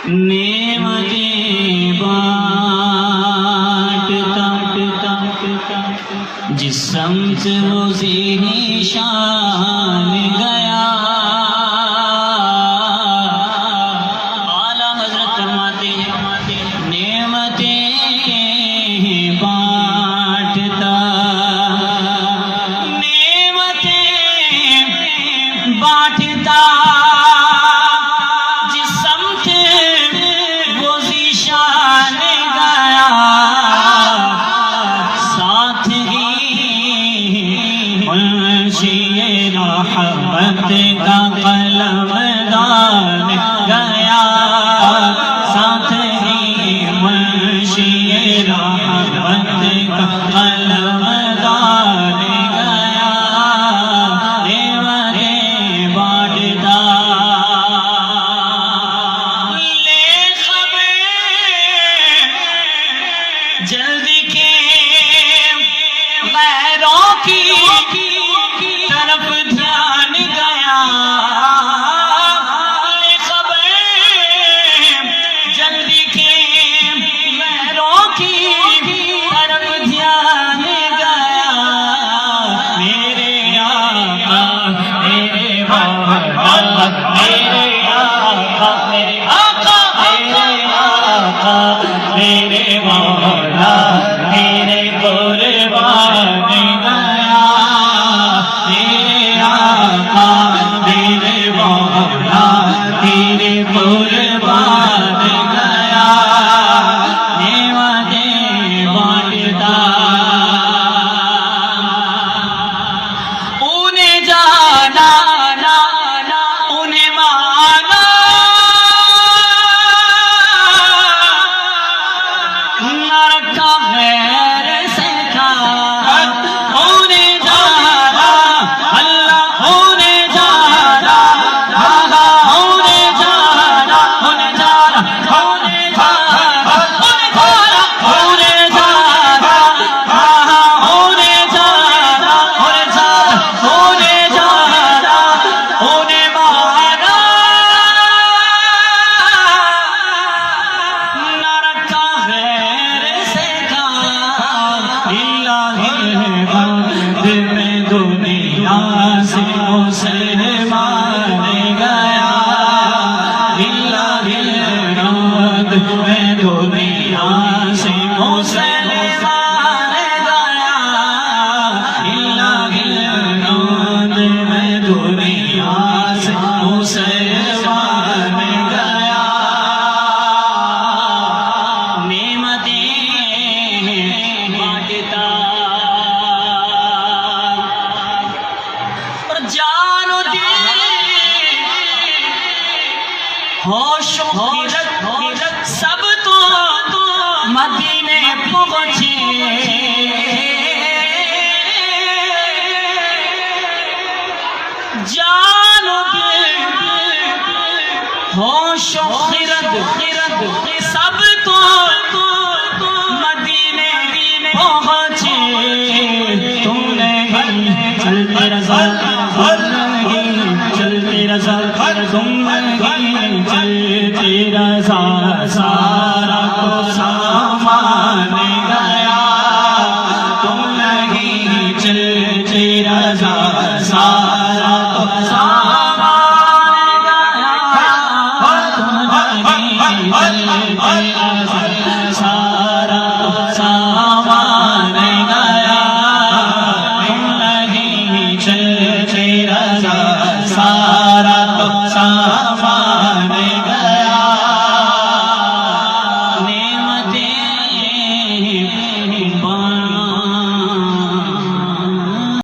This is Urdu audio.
نعمتیں بانٹتا جس سمت وہ ذیشان گیا. اعلیٰ حضرت فرماتے ہیں نعمتیں بانٹتا جس سمت وہ ذیشان گیا. ساتھ ہی منشی رحمت کا قلم دان گیا. ساتھ ہی منشی رحمت کا قلم دان گیا. نعمتیں بانٹتا لے خبر جلدی کے غیروں کی طرف دھیان گیا. لے خبر جلدی کے غیروں کی طرف دھیان گیا. میرے آقا میرے مولا میرے آقا میرے آقا میرے آقا میرے مولا میرے قربان گیا. میرے آقا میرے مولا میرے قربان گیا. نعمتیں بانٹتا انہیں جانا انہیں مانا نہ رکھا غیر سے کھانا. انہیں جانا اللہ انہیں جانا انہیں جانا انہیں جانا انہیں جانا انہیں جانا انہیں جانا انہیں جانا انہیں جانا انہیں مانا نہ رکھا غیر سے کام. اللہ الحمد میں دنیا سے مسلمان گیا. اللہ الحمد میں دنیا سے مسلمان گیا. اللہ الحمد میں دنیا سے مسلمان گیا. نعمتیں بانٹتا اور جان و دل ہوش و خیرت سب تو مدینے پہنچے. جان و دل ہوش و خیرت سب تو مدینے پہنچے. تم نہیں چلتے رضا چلتے رضا تم نہیں چلتے رضا سارا کو سامان گیا. تم نہیں چلتے رضا سارا کو سامان گیا. تم نہیں چلتے رضا سارا کو سامان گیا. تم نہیں چلتے رضا سارا